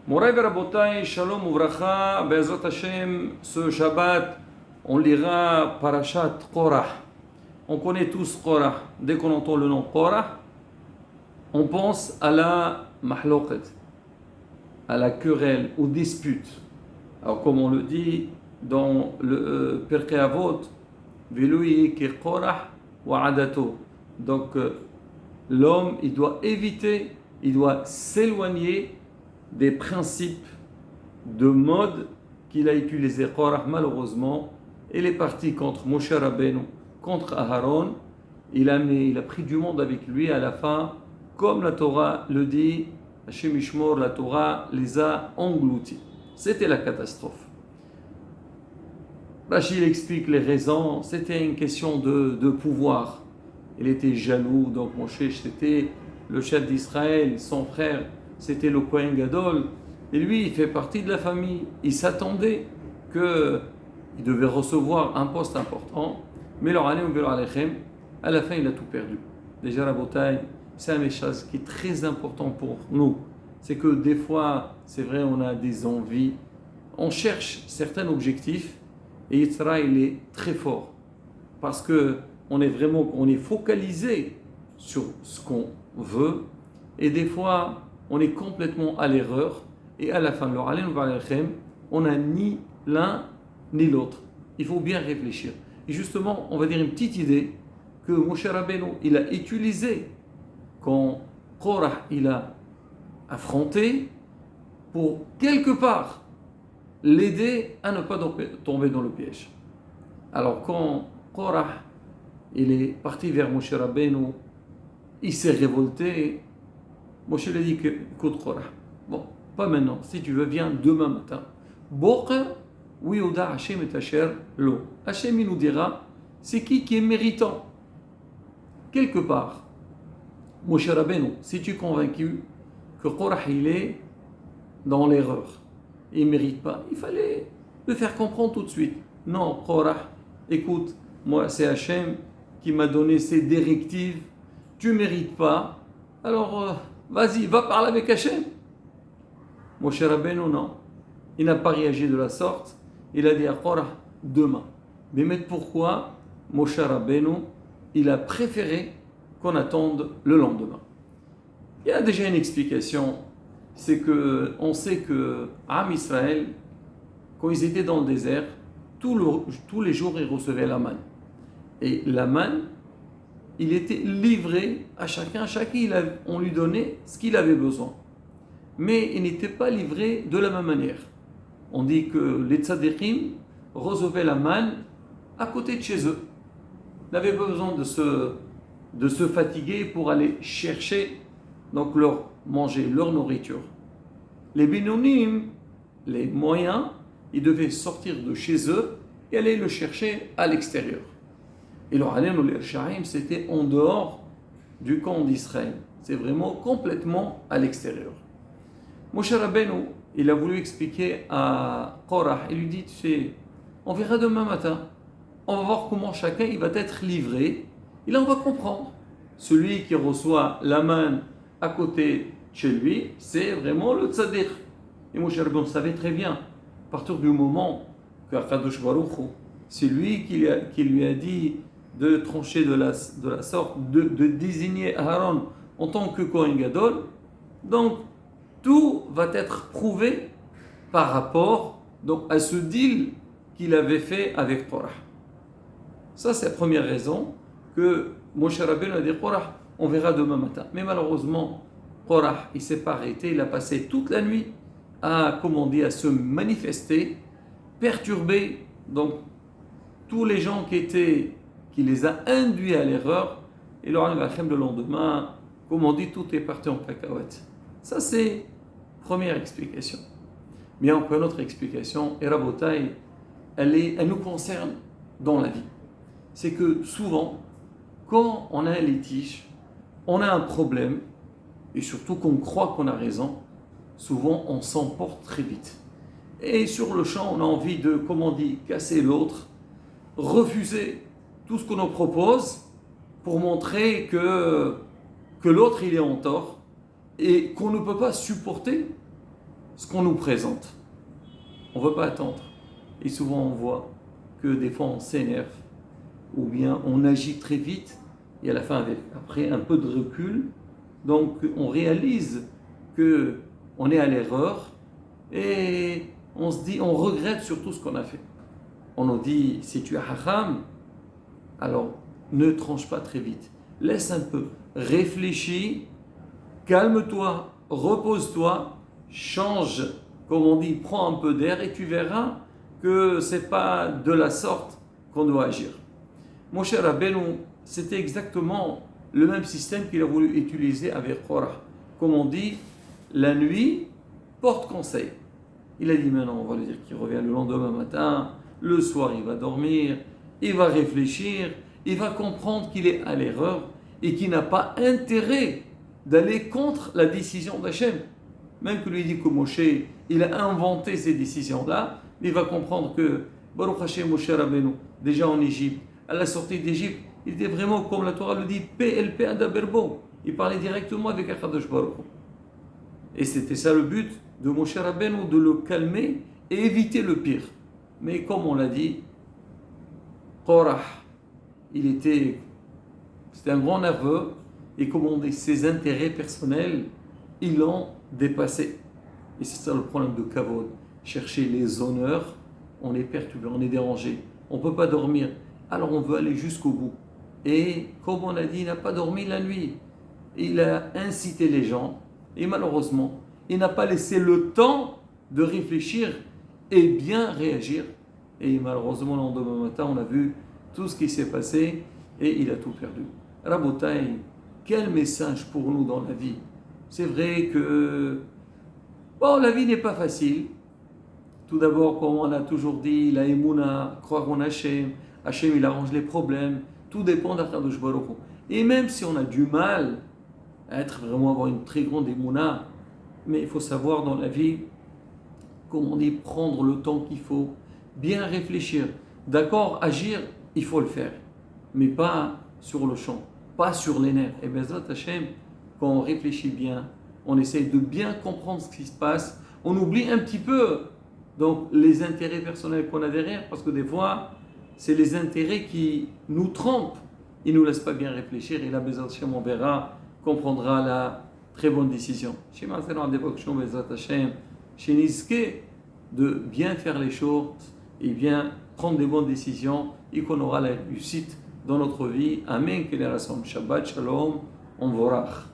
Moray Rabotai, Shalom Uvracha, Be'ezrat Hashem, ce Shabbat, on lira Parashat Korah. On connaît tous Korah. Dès qu'on entend le nom Korah, on pense à la mahloqet, à la querelle, aux disputes. Alors, comme on le dit dans le Pirkei Avot, Veloui ki Korah wa adato. Donc, l'homme, il doit éviter, il doit s'éloigner des principes de mode qu'il a utilisé Korah malheureusement. Il est parti contre Moshe Rabbeinu, contre Aharon. Il a pris du monde avec lui à la fin, comme la Torah le dit, Hashem Ishmor, la Torah les a engloutis. C'était la catastrophe. Rachid explique les raisons, c'était une question de pouvoir. Il était jaloux, donc Moshe c'était le chef d'Israël, son frère c'était le Kohen Gadol, et lui il fait partie de la famille. Il s'attendait qu'il devait recevoir un poste important, mais à la fin il a tout perdu. Déjà la bataille, c'est un message qui est très important pour nous. C'est que des fois, c'est vrai, on a des envies, on cherche certains objectifs, et Yitzhak il est très fort, parce qu'on est focalisé sur ce qu'on veut, et des fois, on est complètement à l'erreur, et à la fin, on n'a ni l'un ni l'autre. Il faut bien réfléchir. Et justement, on va dire une petite idée que Moshe Rabbeinu, il a utilisé quand Korah, il a affronté pour quelque part l'aider à ne pas tomber dans le piège. Alors quand Korah, il est parti vers Moshe Rabbeinu, il s'est révolté. Moshe lui a dit, écoute Korah, bon, pas maintenant, si tu veux, viens demain matin. Boker, oui, Oda Hashem et Asher Lo. Hashem, il nous dira, c'est qui est méritant. Quelque part, Moshe Rabbeinu, si tu es convaincu que Korah, il est dans l'erreur, il ne mérite pas, il fallait le faire comprendre tout de suite. Non, Korah, écoute, moi c'est Hashem qui m'a donné ces directives, tu ne mérites pas, alors vas-y, va parler avec Hashem. Moshe Rabbeinu, non, il n'a pas réagi de la sorte, il a dit à Korah, demain. Mais pourquoi Moshe Rabbeinu, il a préféré qu'on attende le lendemain? Il y a déjà une explication, c'est que on sait que Am Israël, quand ils étaient dans le désert, tous les jours ils recevaient la manne. Et la manne, il était livré à chacun on lui donnait ce qu'il avait besoin. Mais il n'était pas livré de la même manière. On dit que les tzadikim recevaient la manne à côté de chez eux. Ils n'avaient pas besoin de se fatiguer pour aller chercher, donc manger leur nourriture. Les Binonim, les moyens, ils devaient sortir de chez eux et aller le chercher à l'extérieur. Et le Hanen ou l'Ershaim, c'était en dehors du camp d'Israël. C'est vraiment complètement à l'extérieur. Moshe Rabbeinu, il a voulu expliquer à Korah, il lui dit, tu sais, on verra demain matin, on va voir comment chacun il va être livré, et là on va comprendre. Celui qui reçoit la manne à côté de chez lui, c'est vraiment le tzaddik. Et Moshe Rabbeinu savait très bien, à partir du moment que Akadosh Baruch Hu, c'est lui qui lui a dit de trancher de la sorte, de désigner Aaron en tant que Kohen Gadol, donc tout va être prouvé par rapport donc, à ce deal qu'il avait fait avec Korah. Ça, c'est la première raison que Moshe Rabbeinu a dit Korah, on verra demain matin. Mais malheureusement, Korah, il ne s'est pas arrêté, il a passé toute la nuit à se manifester, perturber donc tous les gens qui les a induits à l'erreur. Et le lendemain, comme on dit, tout est parti en cacahuète. Ça, c'est la première explication. Mais il y a encore une autre explication, et Rabotai, elle nous concerne dans la vie. C'est que souvent, quand on a un litige, on a un problème, et surtout qu'on croit qu'on a raison, souvent on s'emporte très vite. Et sur le champ, on a envie de, casser l'autre, refuser tout ce qu'on nous propose pour montrer que l'autre il est en tort et qu'on ne peut pas supporter ce qu'on nous présente. On ne veut pas attendre. Et souvent on voit que des fois on s'énerve ou bien on agit très vite et à la fin, après un peu de recul, donc on réalise qu'on est à l'erreur et on se dit, on regrette surtout ce qu'on a fait. On nous dit, si tu es haram, alors ne tranche pas très vite. Laisse un peu, réfléchis, calme-toi, repose-toi, change, comme on dit, prends un peu d'air et tu verras que ce n'est pas de la sorte qu'on doit agir. Moshe Rabbeinu, c'était exactement le même système qu'il a voulu utiliser avec Korah. Comme on dit, la nuit porte conseil. Il a dit maintenant, on va lui dire qu'il revient le lendemain matin, le soir il va dormir, il va réfléchir, il va comprendre qu'il est à l'erreur et qu'il n'a pas intérêt d'aller contre la décision d'Hachem. Même que lui dit que Moshe, il a inventé ces décisions-là, il va comprendre que Baruch Hashem Moshe Rabbeinu, déjà en Égypte, à la sortie d'Égypte, il était vraiment, comme la Torah le dit, PLP Adaberbo. Il parlait directement avec Akadosh Baruch Hu. Et c'était ça le but de Moshe Rabbeinu, de le calmer et éviter le pire. Mais comme on l'a dit, Korah, c'était un grand nerveux, et comme on dit, ses intérêts personnels, ils l'ont dépassé. Et c'est ça le problème de Kavod. Chercher les honneurs, on est perturbé, on est dérangé, on ne peut pas dormir. Alors on veut aller jusqu'au bout. Et comme on a dit, il n'a pas dormi la nuit. Il a incité les gens, et malheureusement, il n'a pas laissé le temps de réfléchir et bien réagir. Et malheureusement, le lendemain matin, on a vu tout ce qui s'est passé et il a tout perdu. Rabotai, quel message pour nous dans la vie. C'est vrai que la vie n'est pas facile. Tout d'abord, comme on a toujours dit, la émouna, croire en Hachem, Hachem il arrange les problèmes, tout dépend d'Akadosh Baruch Hu. Et même si on a du mal à avoir une très grande émouna, mais il faut savoir dans la vie, comme on dit, prendre le temps qu'il faut, bien réfléchir. D'accord, agir, il faut le faire, mais pas sur le champ, pas sur les nerfs. Et bien, Hachem, quand on réfléchit bien, on essaye de bien comprendre ce qui se passe, on oublie un petit peu donc les intérêts personnels qu'on a derrière, parce que des fois, c'est les intérêts qui nous trompent, ils ne nous laissent pas bien réfléchir, et là, Bezat Hashem, on verra, comprendra la très bonne décision. De bien faire les choses et bien prendre des bonnes décisions et qu'on aura la réussite dans notre vie. Amen. Shabbat Shalom. On vorach.